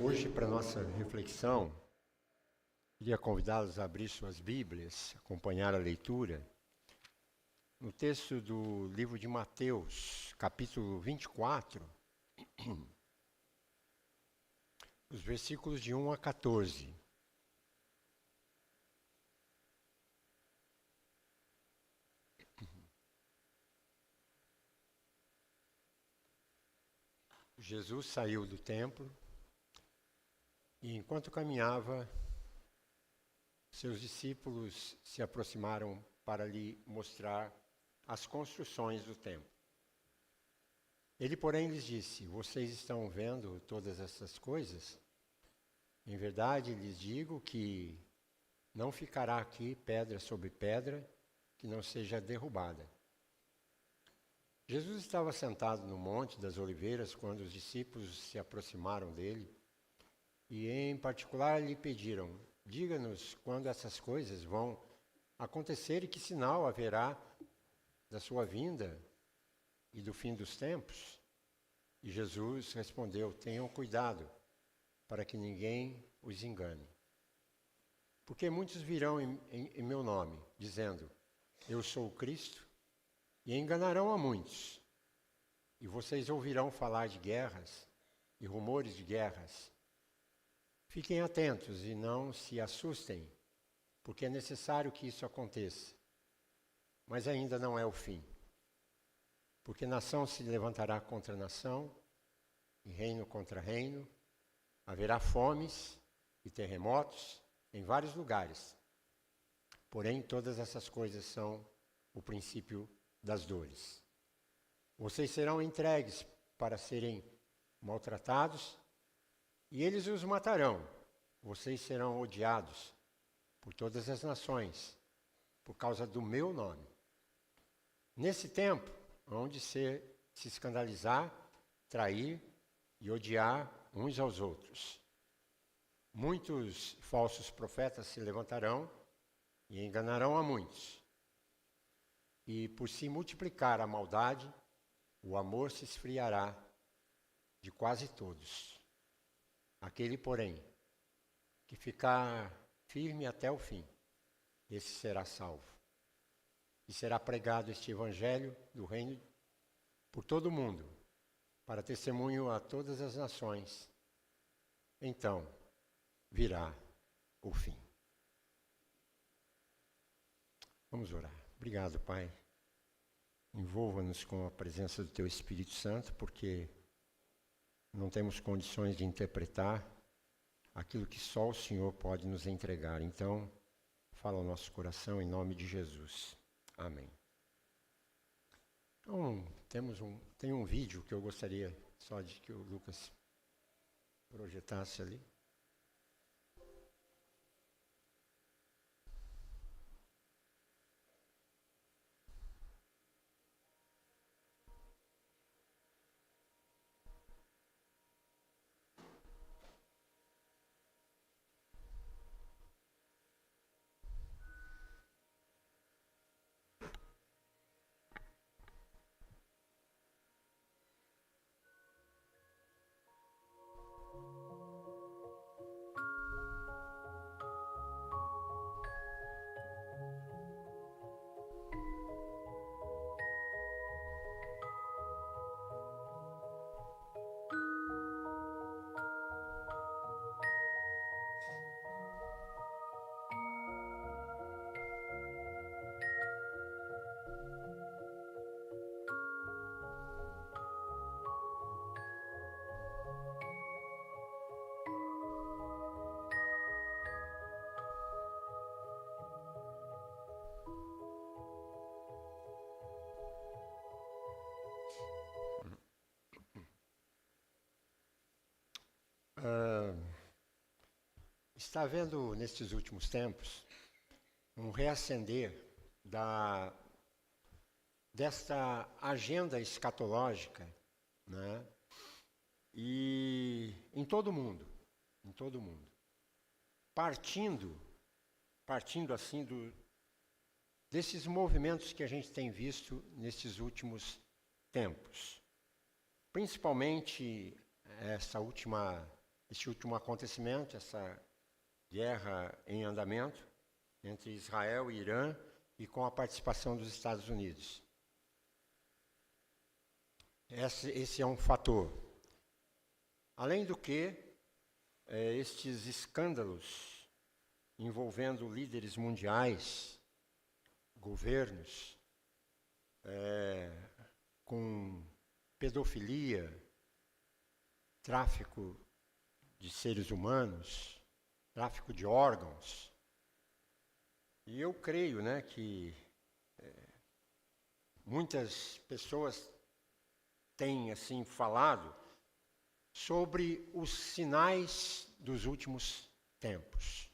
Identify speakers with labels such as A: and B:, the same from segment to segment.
A: Hoje, para nossa reflexão, queria convidá-los a abrir suas Bíblias, acompanhar a leitura, no texto do livro de Mateus, capítulo 24, os versículos de 1 a 14. Jesus saiu do templo e, enquanto caminhava, seus discípulos se aproximaram para lhe mostrar as construções do templo. Ele, porém, lhes disse: "Vocês estão vendo todas essas coisas? Em verdade, lhes digo que não ficará aqui pedra sobre pedra que não seja derrubada." Jesus estava sentado no Monte das Oliveiras quando os discípulos se aproximaram dele e, em particular, lhe pediram: "Diga-nos quando essas coisas vão acontecer e que sinal haverá da sua vinda e do fim dos tempos?" E Jesus respondeu: "Tenham cuidado para que ninguém os engane. Porque muitos virão em meu nome, dizendo: 'Eu sou o Cristo,' e enganarão a muitos. E vocês ouvirão falar de guerras e rumores de guerras. Fiquem atentos e não se assustem, porque é necessário que isso aconteça. Mas ainda não é o fim. Porque nação se levantará contra nação, e reino contra reino. Haverá fomes e terremotos em vários lugares. Porém, todas essas coisas são o princípio das dores. Vocês serão entregues para serem maltratados, e eles os matarão. Vocês serão odiados por todas as nações, por causa do meu nome. Nesse tempo, hão de se escandalizar, trair e odiar uns aos outros. Muitos falsos profetas se levantarão e enganarão a muitos. E por se multiplicar a maldade, o amor se esfriará de quase todos. Aquele, porém, que ficar firme até o fim, esse será salvo. E será pregado este evangelho do reino por todo o mundo, para testemunho a todas as nações. Então virá o fim." Vamos orar. Obrigado, Pai. Envolva-nos com a presença do Teu Espírito Santo, porque não temos condições de interpretar aquilo que só o Senhor pode nos entregar. Então, fala ao nosso coração em nome de Jesus. Amém. Então, tem um vídeo que eu gostaria só de que o Lucas projetasse ali. Está havendo, nestes últimos tempos, um reacender desta agenda escatológica, né? E em todo o mundo, partindo assim desses movimentos que a gente tem visto nestes últimos tempos. Principalmente essa última este último acontecimento, essa guerra em andamento entre Israel e Irã e com a participação dos Estados Unidos. Esse é um fator. Além do que, estes escândalos envolvendo líderes mundiais, governos, com pedofilia, tráfico de seres humanos, tráfico de órgãos. E eu creio, né, que muitas pessoas têm assim falado sobre os sinais dos últimos tempos.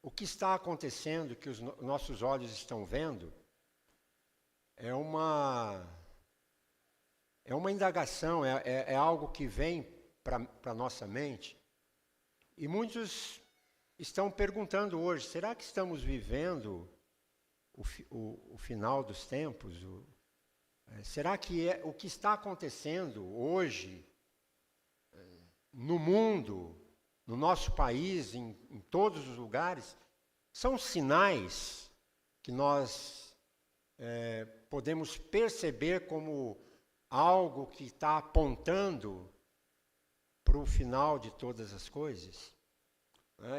A: O que está acontecendo, que os nossos olhos estão vendo, é uma indagação, é algo que vem para a nossa mente. E muitos estão perguntando hoje, será que estamos vivendo o final dos tempos? Será que o que está acontecendo hoje no mundo, no nosso país, em todos os lugares, são sinais que nós podemos perceber como algo que está apontando para o final de todas as coisas?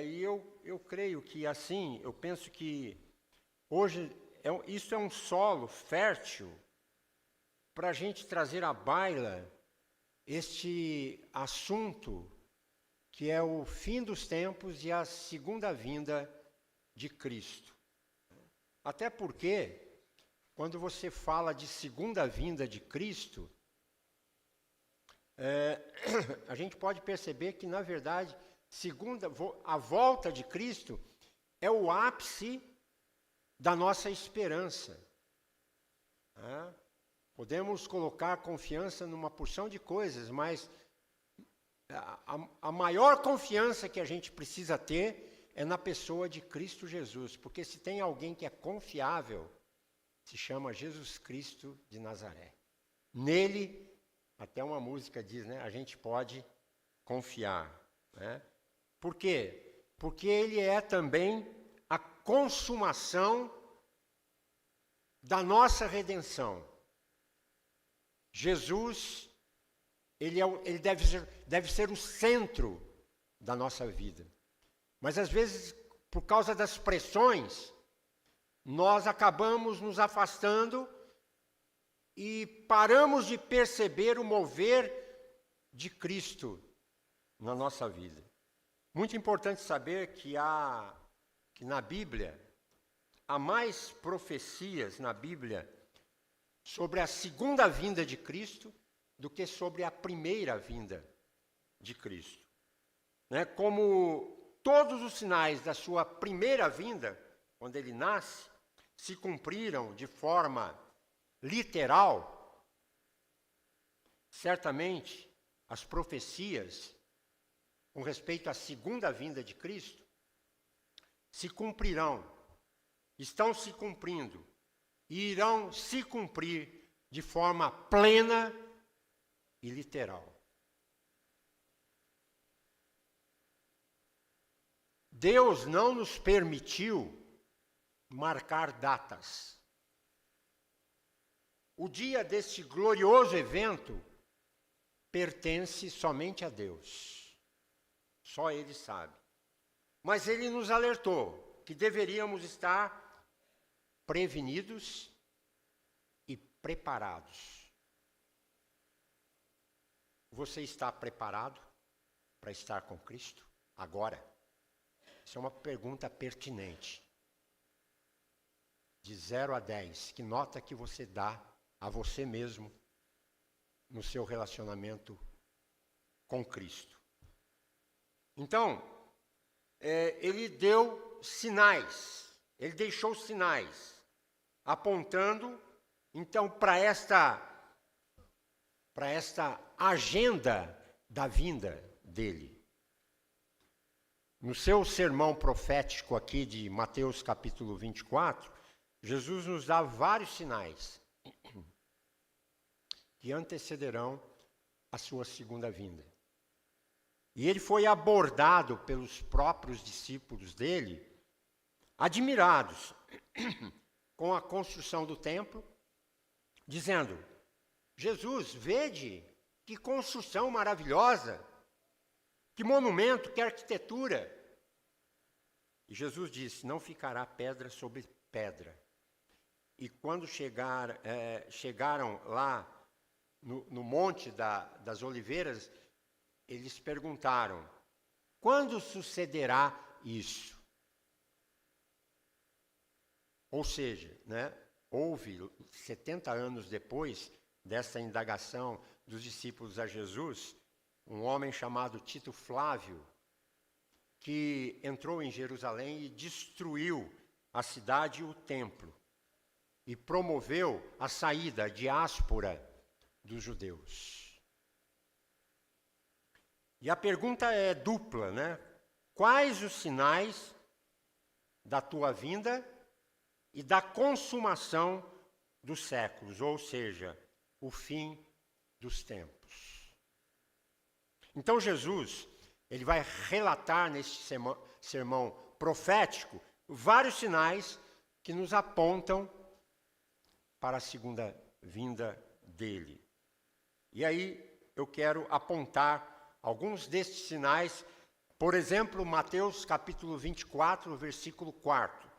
A: E eu creio que assim, eu penso que hoje isso é um solo fértil para a gente trazer à baila este assunto que é o fim dos tempos e a segunda vinda de Cristo. Até porque, quando você fala de segunda vinda de Cristo, a gente pode perceber que, na verdade, a volta de Cristo é o ápice da nossa esperança. Podemos colocar confiança numa porção de coisas, mas a maior confiança que a gente precisa ter é na pessoa de Cristo Jesus, porque se tem alguém que é confiável, se chama Jesus Cristo de Nazaré. Nele, até uma música diz, né, a gente pode confiar. Né? Por quê? Porque ele é também a consumação da nossa redenção. Jesus, ele deve ser o centro da nossa vida. Mas às vezes, por causa das pressões, nós acabamos nos afastando e paramos de perceber o mover de Cristo na nossa vida. Muito importante saber que na Bíblia, há mais profecias na Bíblia sobre a segunda vinda de Cristo do que sobre a primeira vinda de Cristo. Né? Como todos os sinais da sua primeira vinda, quando ele nasce, se cumpriram de forma literal, certamente as profecias com respeito à segunda vinda de Cristo se cumprirão, estão se cumprindo e irão se cumprir de forma plena e literal. Deus não nos permitiu marcar datas. O dia deste glorioso evento pertence somente a Deus. Só Ele sabe. Mas Ele nos alertou que deveríamos estar prevenidos e preparados. Você está preparado para estar com Cristo agora? Isso é uma pergunta pertinente. De 0 a 10, que nota que você dá a você mesmo no seu relacionamento com Cristo? Então, ele deu sinais, ele deixou sinais, apontando, então, para esta agenda da vinda dele. No seu sermão profético aqui de Mateus capítulo 24, Jesus nos dá vários sinais que antecederão a sua segunda vinda. E ele foi abordado pelos próprios discípulos dele, admirados com a construção do templo, dizendo: Jesus, vede que construção maravilhosa, que monumento, que arquitetura. E Jesus disse: não ficará pedra sobre pedra. E quando chegaram lá no Monte das Oliveiras, eles perguntaram: quando sucederá isso? Ou seja, houve 70 anos depois dessa indagação dos discípulos a Jesus, um homem chamado Tito Flávio, que entrou em Jerusalém e destruiu a cidade e o templo, e promoveu a saída, a diáspora dos judeus. E a pergunta é dupla, Quais os sinais da tua vinda e da consumação dos séculos, ou seja, o fim dos tempos? Então Jesus, ele vai relatar neste sermão profético vários sinais que nos apontam para a segunda vinda dele. E aí eu quero apontar alguns destes sinais, por exemplo, Mateus capítulo 24, versículo 4.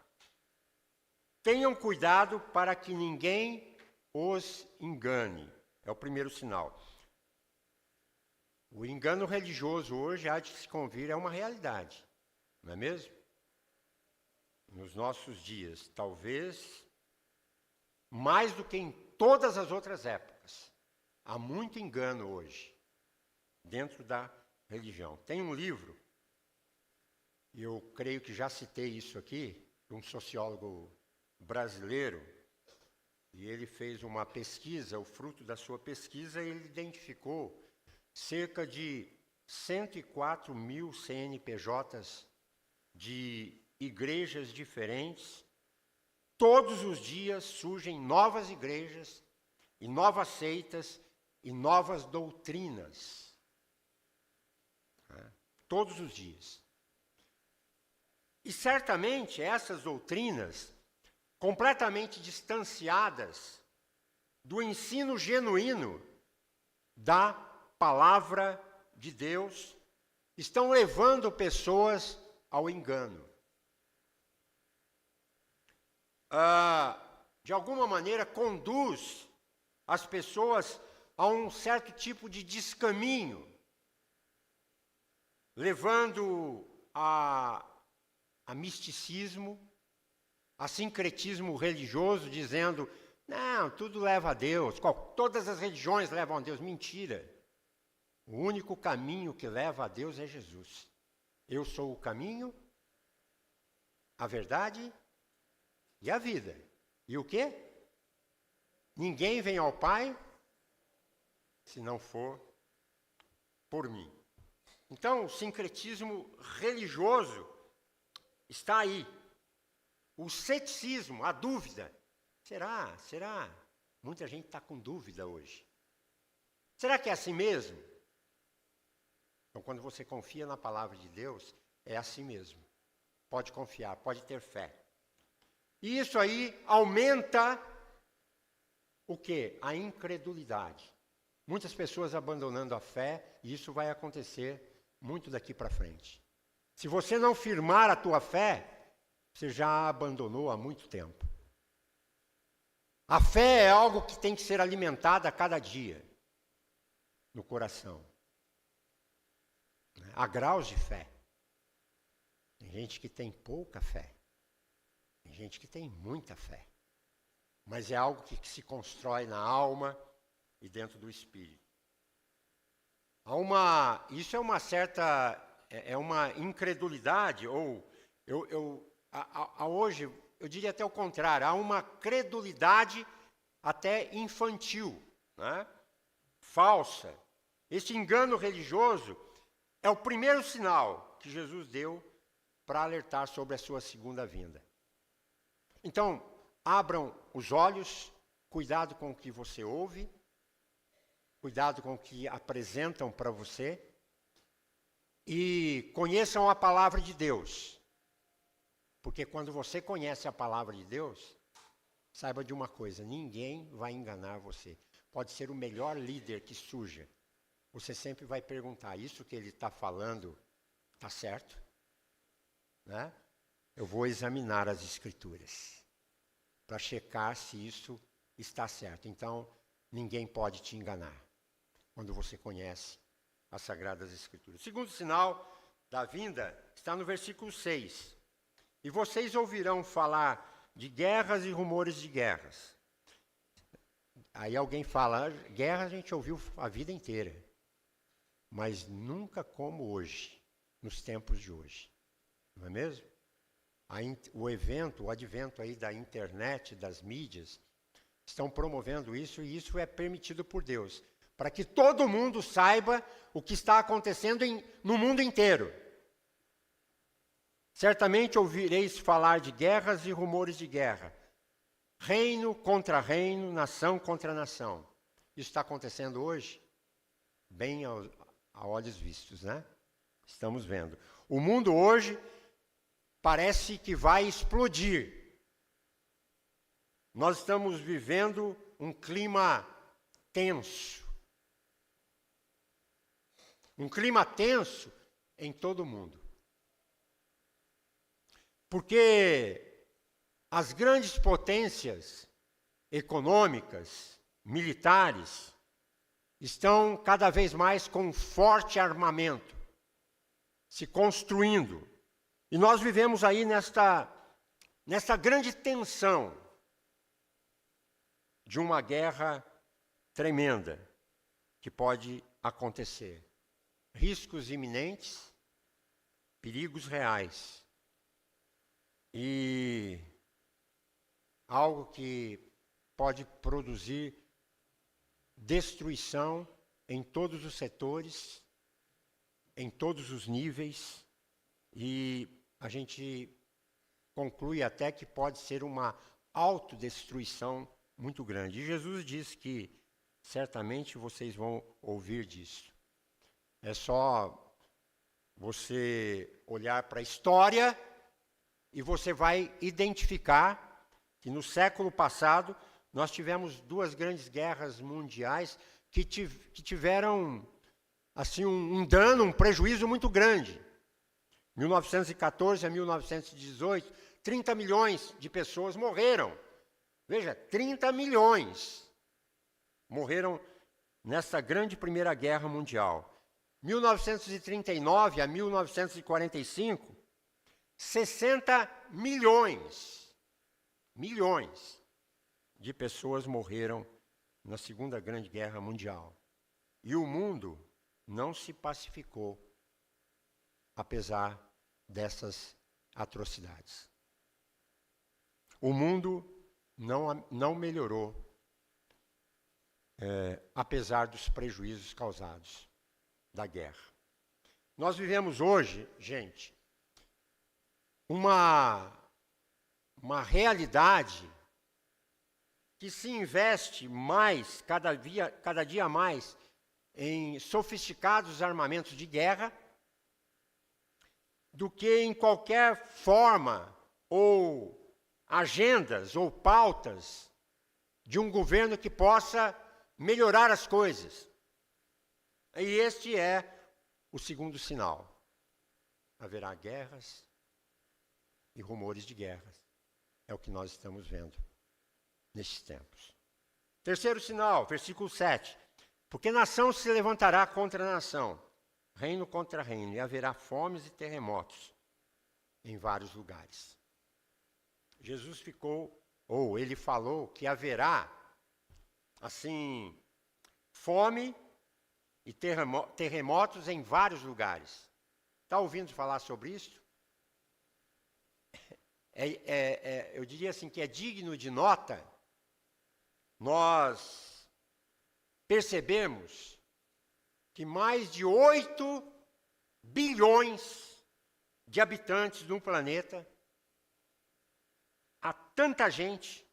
A: Tenham cuidado para que ninguém os engane. É o primeiro sinal. O engano religioso hoje há de se convir é uma realidade, não é mesmo? Nos nossos dias, talvez mais do que em todas as outras épocas. Há muito engano hoje, dentro da religião. Tem um livro, e eu creio que já citei isso aqui, de um sociólogo brasileiro, e ele fez uma pesquisa, o fruto da sua pesquisa, ele identificou cerca de 104 mil CNPJs de igrejas diferentes. Todos os dias surgem novas igrejas, e novas seitas, e novas doutrinas. Todos os dias. E certamente essas doutrinas, completamente distanciadas do ensino genuíno da palavra de Deus, estão levando pessoas ao engano. De alguma maneira, conduz as pessoas a um certo tipo de descaminho, levando a misticismo, a sincretismo religioso, dizendo: não, tudo leva a Deus, todas as religiões levam a Deus. Mentira. O único caminho que leva a Deus é Jesus. Eu sou o caminho, a verdade e a vida. E o quê? Ninguém vem ao Pai se não for por mim. Então, o sincretismo religioso está aí. O ceticismo, a dúvida. Será? Muita gente está com dúvida hoje. Será que é assim mesmo? Então, quando você confia na palavra de Deus, é assim mesmo. Pode confiar, pode ter fé. E isso aí aumenta o quê? A incredulidade. Muitas pessoas abandonando a fé, e isso vai acontecer muito daqui para frente. Se você não firmar a tua fé, você já a abandonou há muito tempo. A fé é algo que tem que ser alimentada a cada dia no coração. Há graus de fé. Tem gente que tem pouca fé. Tem gente que tem muita fé. Mas é algo que se constrói na alma e dentro do espírito. Isso é uma certa, é uma incredulidade, ou hoje, eu diria até o contrário, há uma credulidade até infantil, falsa. Esse engano religioso é o primeiro sinal que Jesus deu para alertar sobre a sua segunda vinda. Então, abram os olhos, cuidado com o que você ouve, cuidado com o que apresentam para você, e conheçam a palavra de Deus. Porque quando você conhece a palavra de Deus, saiba de uma coisa, ninguém vai enganar você. Pode ser o melhor líder que surja. Você sempre vai perguntar, isso que ele está falando está certo? Né? Eu vou examinar as Escrituras para checar se isso está certo. Então, ninguém pode te enganar quando você conhece as Sagradas Escrituras. O segundo sinal da vinda está no versículo 6. E vocês ouvirão falar de guerras e rumores de guerras. Aí alguém fala, guerra a gente ouviu a vida inteira, mas nunca como hoje, nos tempos de hoje. Não é mesmo? O advento aí da internet, das mídias, estão promovendo isso, e isso é permitido por Deus, para que todo mundo saiba o que está acontecendo no mundo inteiro. Certamente ouvireis falar de guerras e rumores de guerra, reino contra reino, nação contra nação. Isso está acontecendo hoje? Bem a olhos vistos, né? Estamos vendo. O mundo hoje parece que vai explodir. Nós estamos vivendo um clima tenso. Um clima tenso em todo o mundo. Porque as grandes potências econômicas, militares, estão cada vez mais com forte armamento, se construindo. E nós vivemos aí nesta grande tensão de uma guerra tremenda que pode acontecer. Riscos iminentes, perigos reais. E algo que pode produzir destruição em todos os setores, em todos os níveis, e a gente conclui até que pode ser uma autodestruição muito grande. E Jesus diz que certamente vocês vão ouvir disso. É só você olhar para a história e você vai identificar que no século passado nós tivemos duas grandes guerras mundiais que tiveram assim um dano, um prejuízo muito grande. 1914 a 1918, 30 milhões de pessoas morreram. Veja, 30 milhões morreram nessa grande Primeira Guerra Mundial. 1939 a 1945, 60 milhões de pessoas morreram na Segunda Grande Guerra Mundial. E o mundo não se pacificou, apesar dessas atrocidades. O mundo não melhorou, apesar dos prejuízos causados da guerra. Nós vivemos hoje, gente, uma realidade que se investe mais, cada dia mais, em sofisticados armamentos de guerra, do que em qualquer forma ou agendas ou pautas de um governo que possa melhorar as coisas. E este é o segundo sinal. Haverá guerras e rumores de guerras. É o que nós estamos vendo nestes tempos. Terceiro sinal, versículo 7. Porque nação se levantará contra nação, reino contra reino, e haverá fomes e terremotos em vários lugares. Jesus ele falou que haverá, assim, fome e terremotos em vários lugares. Está ouvindo falar sobre isso? Eu diria assim que é digno de nota nós percebemos que mais de 8 bilhões de habitantes no planeta, há tanta gente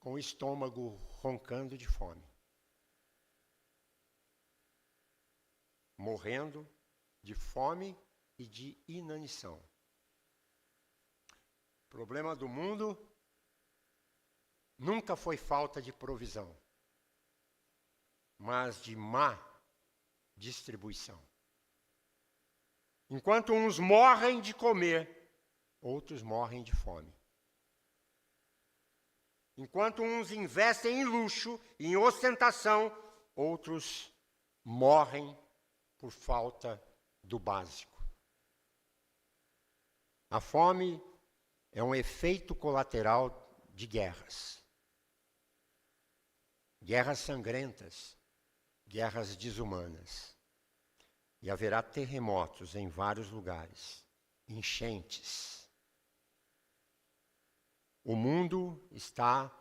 A: com o estômago roncando de fome. morrendo de fome e de inanição. O problema do mundo nunca foi falta de provisão, mas de má distribuição. Enquanto uns morrem de comer, outros morrem de fome. Enquanto uns investem em luxo, em ostentação, outros morrem por falta do básico. A fome é um efeito colateral de guerras. Guerras sangrentas, guerras desumanas. E haverá terremotos em vários lugares, enchentes. O mundo está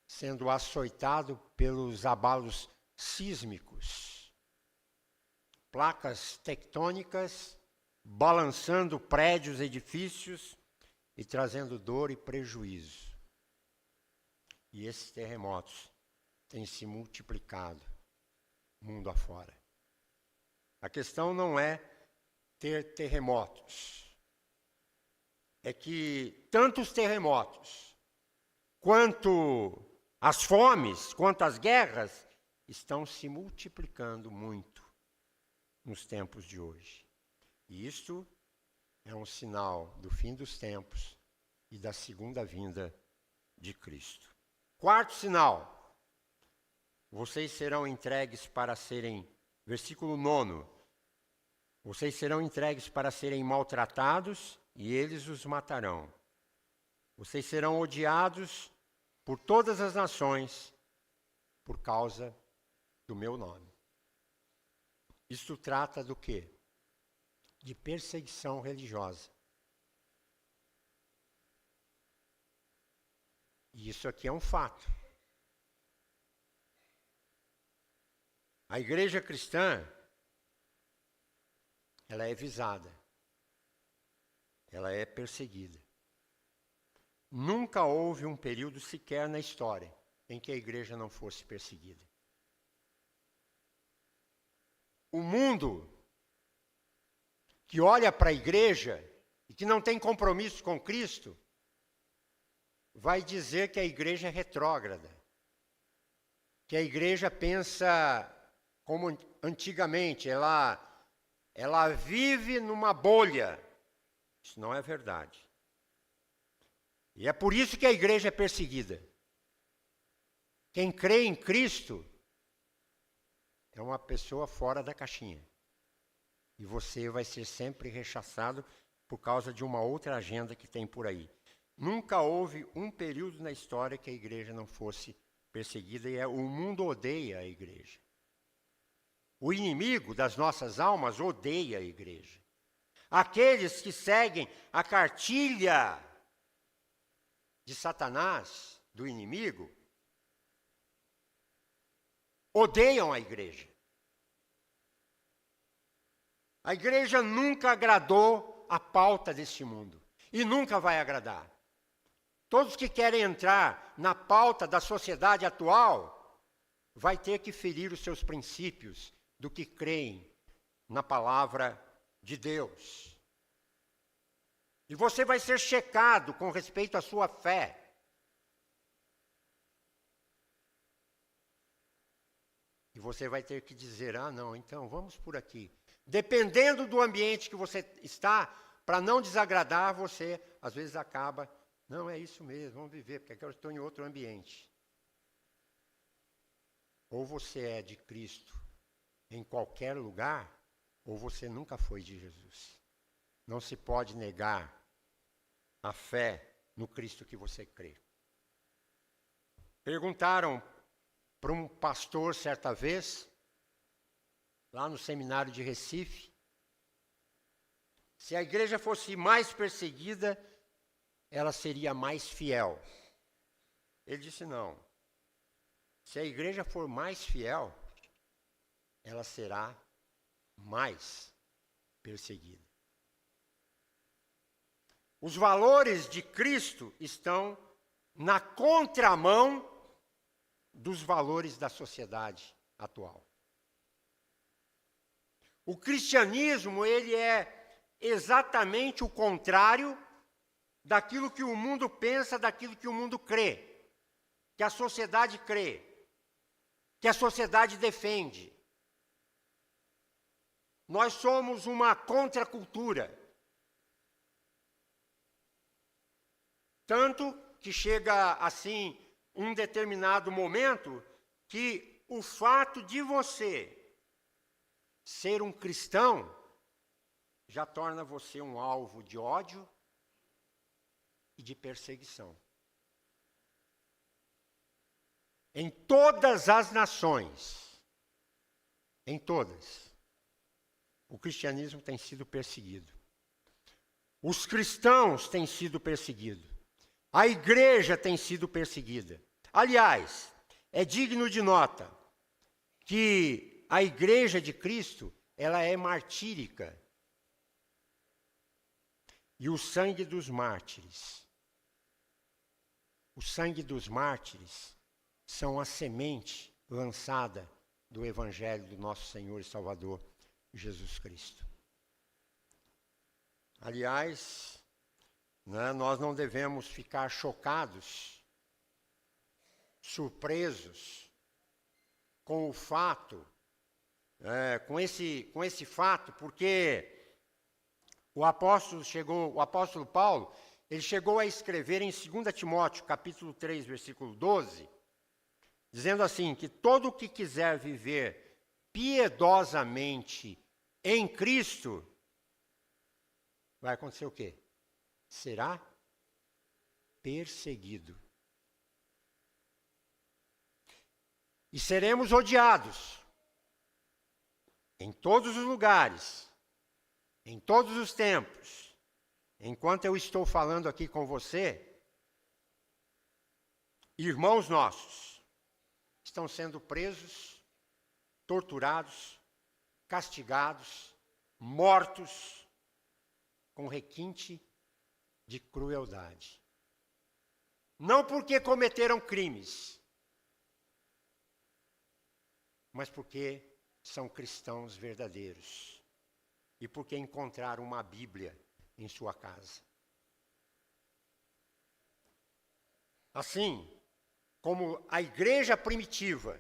A: sendo açoitado pelos abalos sísmicos, placas tectônicas balançando prédios, edifícios e trazendo dor e prejuízo. E esses terremotos têm se multiplicado mundo afora. A questão não é ter terremotos. É que tanto os terremotos, quanto as fomes, quanto as guerras, estão se multiplicando muito nos tempos de hoje. E isto é um sinal do fim dos tempos e da segunda vinda de Cristo. Quarto sinal, vocês serão entregues para serem, versículo 9, vocês serão entregues para serem maltratados e eles os matarão. Vocês serão odiados por todas as nações por causa do meu nome. Isto trata do quê? De perseguição religiosa. E isso aqui é um fato. A igreja cristã, ela é visada. Ela é perseguida. Nunca houve um período sequer na história em que a igreja não fosse perseguida. O mundo que olha para a igreja e que não tem compromisso com Cristo, vai dizer que a igreja é retrógrada, que a igreja pensa como antigamente, ela vive numa bolha. Isso não é verdade. E é por isso que a igreja é perseguida. Quem crê em Cristo é uma pessoa fora da caixinha. E você vai ser sempre rechaçado por causa de uma outra agenda que tem por aí. Nunca houve um período na história que a igreja não fosse perseguida e o mundo odeia a igreja. O inimigo das nossas almas odeia a igreja. Aqueles que seguem a cartilha de Satanás, do inimigo, odeiam a igreja. A igreja nunca agradou a pauta deste mundo e nunca vai agradar. Todos que querem entrar na pauta da sociedade atual vai ter que ferir os seus princípios do que creem na palavra de Deus. E você vai ser checado com respeito à sua fé. E você vai ter que dizer, não, então vamos por aqui. Dependendo do ambiente que você está, para não desagradar, você às vezes acaba, não, é isso mesmo, vamos viver, porque agora eu estou em outro ambiente. Ou você é de Cristo em qualquer lugar, ou você nunca foi de Jesus. Não se pode negar a fé no Cristo que você crê. Perguntaram para um pastor certa vez, lá no seminário de Recife, se a igreja fosse mais perseguida, ela seria mais fiel. Ele disse não. Se a igreja for mais fiel, ela será mais perseguida. Os valores de Cristo estão na contramão dos valores da sociedade atual. O cristianismo, ele é exatamente o contrário daquilo que o mundo pensa, daquilo que o mundo crê, que a sociedade crê, que a sociedade defende. Nós somos uma contracultura. Tanto que chega, assim, um determinado momento que o fato de você ser um cristão já torna você um alvo de ódio e de perseguição. Em todas as nações, em todas, o cristianismo tem sido perseguido. Os cristãos têm sido perseguidos. A igreja tem sido perseguida. Aliás, é digno de nota que a igreja de Cristo, ela é martírica. E o sangue dos mártires são a semente lançada do Evangelho do nosso Senhor e Salvador Jesus Cristo. Aliás, nós não devemos ficar chocados, surpresos com o fato, com esse fato, porque o apóstolo Paulo, ele chegou a escrever em 2 Timóteo, capítulo 3, versículo 12, dizendo assim, que todo o que quiser viver piedosamente em Cristo, vai acontecer o quê? Será perseguido. E seremos odiados em todos os lugares, em todos os tempos. Enquanto eu estou falando aqui com você, irmãos nossos estão sendo presos, torturados, castigados, mortos, com requinte de crueldade. Não porque cometeram crimes, mas porque são cristãos verdadeiros e porque encontraram uma Bíblia em sua casa. Assim como a igreja primitiva,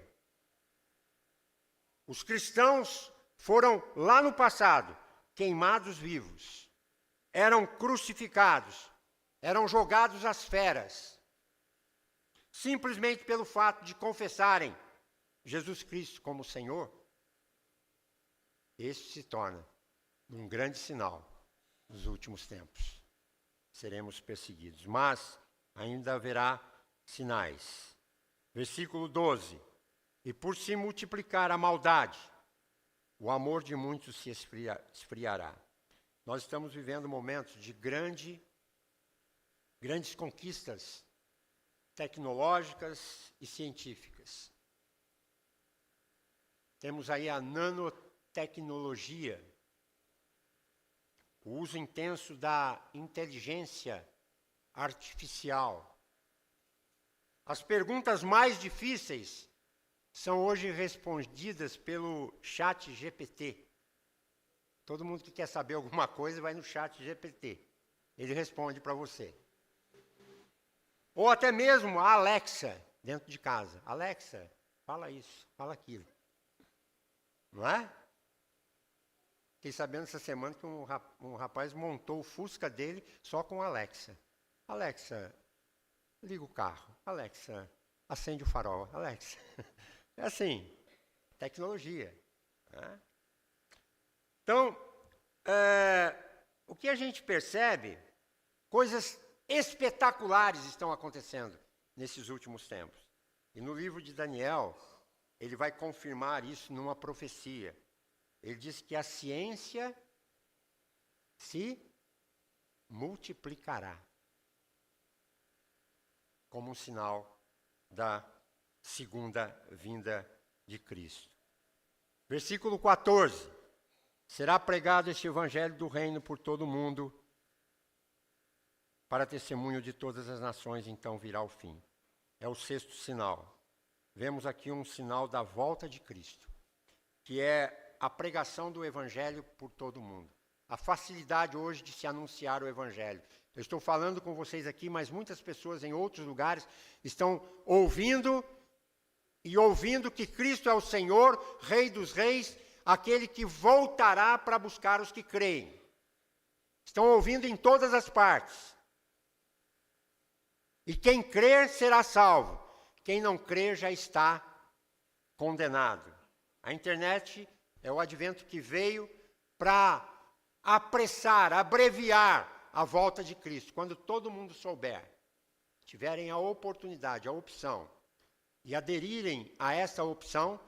A: os cristãos foram lá no passado queimados vivos, eram crucificados, eram jogados às feras, simplesmente pelo fato de confessarem Jesus Cristo como Senhor. Este se torna um grande sinal nos últimos tempos. Seremos perseguidos, mas ainda haverá sinais. Versículo 12. E por se multiplicar a maldade, o amor de muitos se esfriará. Nós estamos vivendo momentos de grandes conquistas tecnológicas e científicas. Temos aí a nanotecnologia, o uso intenso da inteligência artificial. As perguntas mais difíceis são hoje respondidas pelo chat GPT. Todo mundo que quer saber alguma coisa vai no chat GPT. Ele responde para você. Ou até mesmo a Alexa, dentro de casa. Alexa, fala isso, fala aquilo. Não é? Fiquei sabendo essa semana que um rapaz montou o Fusca dele só com a Alexa. Alexa, liga o carro. Alexa, acende o farol. Alexa. É assim, tecnologia. Né? Então, o que a gente percebe, coisas espetaculares estão acontecendo nesses últimos tempos. E no livro de Daniel, ele vai confirmar isso numa profecia. Ele diz que a ciência se multiplicará como um sinal da segunda vinda de Cristo. Versículo 14. Será pregado este evangelho do reino por todo o mundo, para testemunho de todas as nações, então virá o fim. É o sexto sinal. Vemos aqui um sinal da volta de Cristo, que é a pregação do Evangelho por todo mundo. A facilidade hoje de se anunciar o Evangelho. Eu estou falando com vocês aqui, mas muitas pessoas em outros lugares estão ouvindo que Cristo é o Senhor, Rei dos Reis, aquele que voltará para buscar os que creem. Estão ouvindo em todas as partes. E quem crer será salvo. Quem não crer já está condenado. A internet é o advento que veio para apressar, abreviar a volta de Cristo. Quando todo mundo souber, tiverem a oportunidade, a opção, e aderirem a essa opção,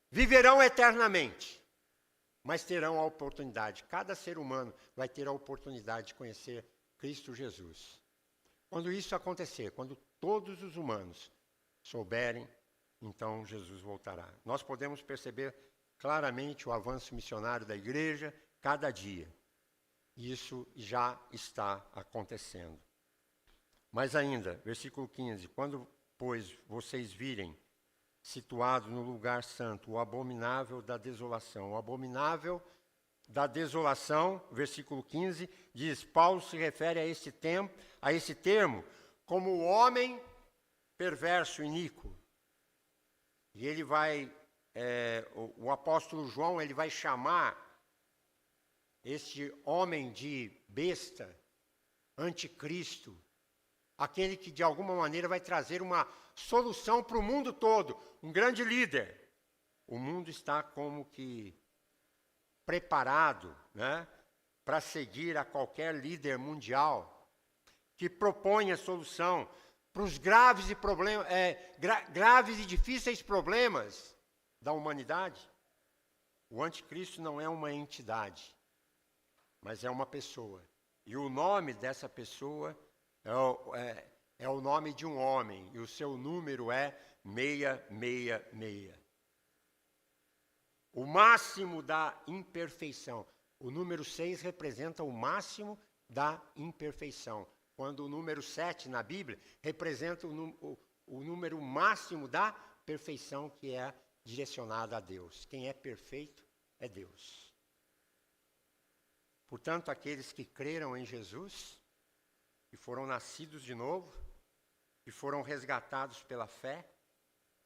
A: viverão eternamente. Mas terão a oportunidade, cada ser humano vai ter a oportunidade de conhecer Cristo Jesus. Quando isso acontecer, quando todos os humanos souberem, então Jesus voltará. Nós podemos perceber claramente o avanço missionário da igreja cada dia. Isso já está acontecendo. Mas ainda, versículo 15, quando, pois, vocês virem situado no lugar santo, o abominável da desolação. O abominável da desolação, versículo 15, diz, Paulo se refere a esse termo como o homem perverso, iníquo. E ele vai, o apóstolo João, ele vai chamar este homem de besta, anticristo, aquele que de alguma maneira vai trazer uma solução para o mundo todo, um grande líder. O mundo está como que preparado, né, para seguir a qualquer líder mundial que propõe a solução para os graves e difíceis problemas da humanidade. O anticristo não é uma entidade, mas é uma pessoa. E o nome dessa pessoa é o nome de um homem, e o seu número é 666. O máximo da imperfeição. O número 6 representa o máximo da imperfeição. Quando o número 7 na Bíblia representa o número máximo da perfeição que é direcionada a Deus. Quem é perfeito é Deus. Portanto, aqueles que creram em Jesus, que foram nascidos de novo, que foram resgatados pela fé,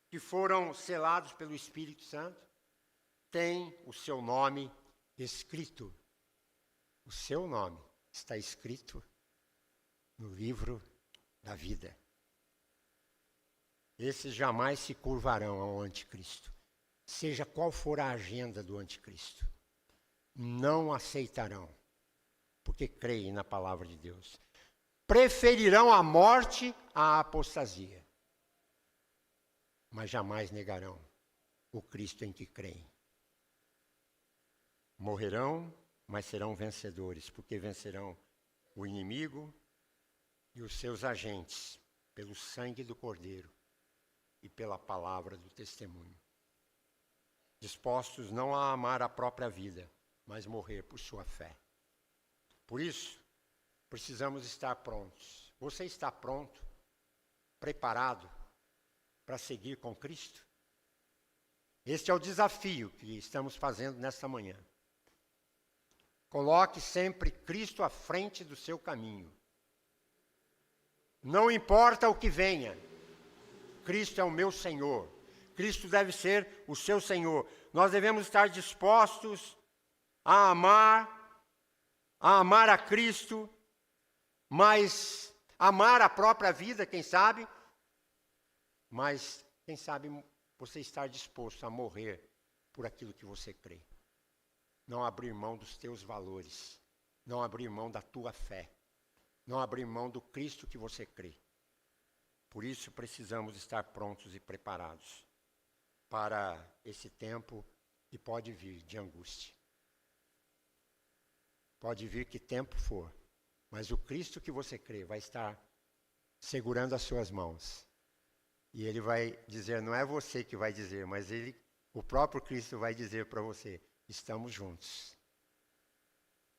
A: que foram selados pelo Espírito Santo, têm o seu nome escrito. O seu nome está escrito no livro da vida. Esses jamais se curvarão ao anticristo. Seja qual for a agenda do anticristo. Não aceitarão, porque creem na palavra de Deus. Preferirão a morte à apostasia, mas jamais negarão o Cristo em que creem. Morrerão, mas serão vencedores, porque vencerão o inimigo e os seus agentes, pelo sangue do Cordeiro e pela palavra do testemunho. Dispostos não a amar a própria vida, mas morrer por sua fé. Por isso, precisamos estar prontos. Você está pronto, preparado para seguir com Cristo? Este é o desafio que estamos fazendo nesta manhã. Coloque sempre Cristo à frente do seu caminho. Não importa o que venha, Cristo é o meu Senhor. Cristo deve ser o seu Senhor. Nós devemos estar dispostos a amar a Cristo, mas amar a própria vida, quem sabe? Mas, quem sabe, você estar disposto a morrer por aquilo que você crê. Não abrir mão dos teus valores, não abrir mão da tua fé, não abrir mão do Cristo que você crê. Por isso precisamos estar prontos e preparados para esse tempo que pode vir de angústia. Pode vir que tempo for, mas o Cristo que você crê vai estar segurando as suas mãos. E ele vai dizer, não é você que vai dizer, mas o próprio Cristo vai dizer para você, estamos juntos.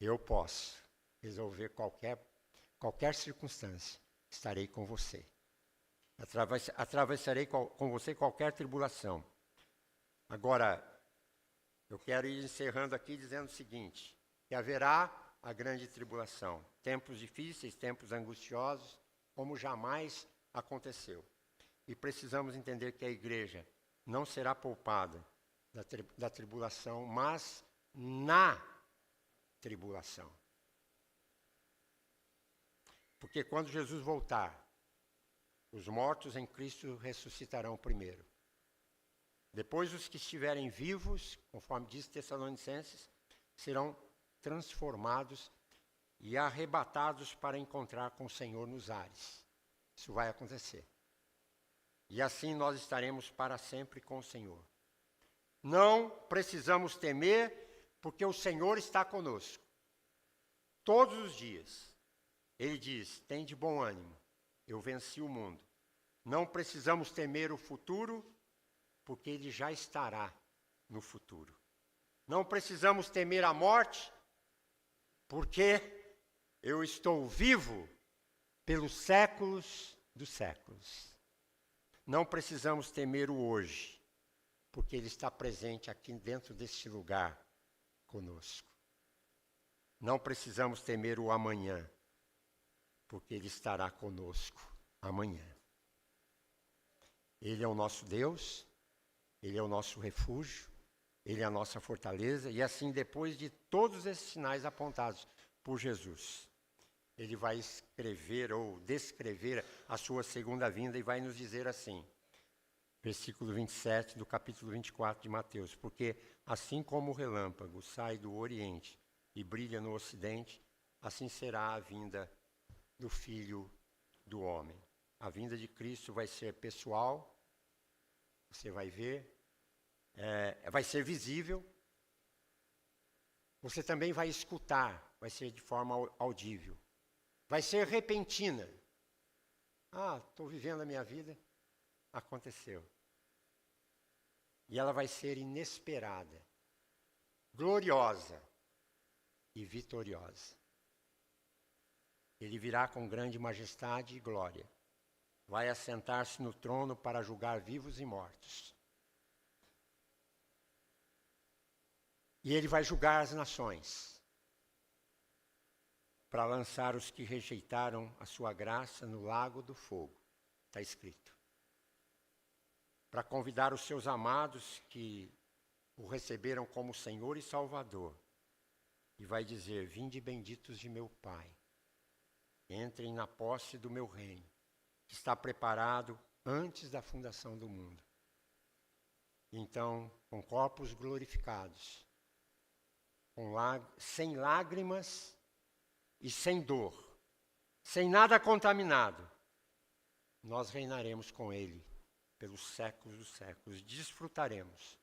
A: Eu posso resolver qualquer circunstância. Estarei com você. Atravessarei com você qualquer tribulação. Agora, Eu quero ir encerrando aqui dizendo o seguinte, que haverá a grande tribulação, tempos difíceis, tempos angustiosos, como jamais aconteceu. E precisamos entender que a igreja não será poupada da tribulação, mas na tribulação. Porque quando Jesus voltar, os mortos em Cristo ressuscitarão primeiro. Depois os que estiverem vivos, conforme diz Tessalonicenses, serão transformados e arrebatados para encontrar com o Senhor nos ares. Isso vai acontecer. E assim nós estaremos para sempre com o Senhor. Não precisamos temer, porque o Senhor está conosco. Todos os dias. Ele diz, tem de bom ânimo, eu venci o mundo. Não precisamos temer o futuro, porque Ele já estará no futuro. Não precisamos temer a morte, porque eu estou vivo pelos séculos dos séculos. Não precisamos temer o hoje, porque Ele está presente aqui dentro deste lugar conosco. Não precisamos temer o amanhã, porque Ele estará conosco amanhã. Ele é o nosso Deus, Ele é o nosso refúgio, Ele é a nossa fortaleza, e assim, depois de todos esses sinais apontados por Jesus, Ele vai escrever ou descrever a sua segunda vinda e vai nos dizer assim, versículo 27 do capítulo 24 de Mateus, porque assim como o relâmpago sai do Oriente e brilha no Ocidente, assim será a vinda do Filho do Homem. A vinda de Cristo vai ser pessoal, você vai ver, vai ser visível, você também vai escutar, vai ser de forma audível, vai ser repentina. Estou vivendo a minha vida, aconteceu. E ela vai ser inesperada, gloriosa e vitoriosa. Ele virá com grande majestade e glória. Vai assentar-se no trono para julgar vivos e mortos. E Ele vai julgar as nações, para lançar os que rejeitaram a sua graça no lago do fogo. Está escrito. Para convidar os seus amados que o receberam como Senhor e Salvador. E vai dizer, vinde benditos de meu Pai. Entrem na posse do meu reino, que está preparado antes da fundação do mundo. Então, com corpos glorificados, sem lágrimas e sem dor, sem nada contaminado, nós reinaremos com Ele pelos séculos dos séculos. Desfrutaremos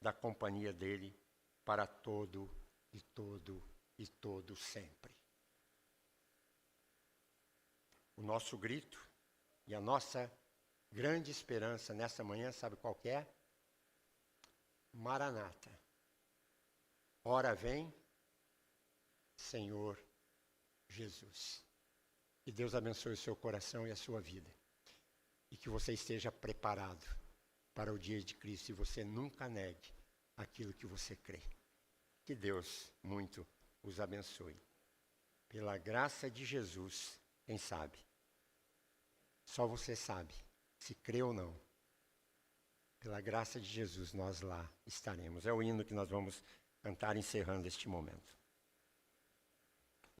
A: da companhia dEle para todo e todo e todo sempre. O nosso grito e a nossa grande esperança nessa manhã, sabe qual que é? Maranata. Ora vem, Senhor Jesus. Que Deus abençoe o seu coração e a sua vida. E que você esteja preparado para o dia de Cristo e você nunca negue aquilo que você crê. Que Deus muito os abençoe. Pela graça de Jesus, quem sabe? Só você sabe se crê ou não. Pela graça de Jesus, nós lá estaremos. É o hino que nós vamos cantar encerrando este momento.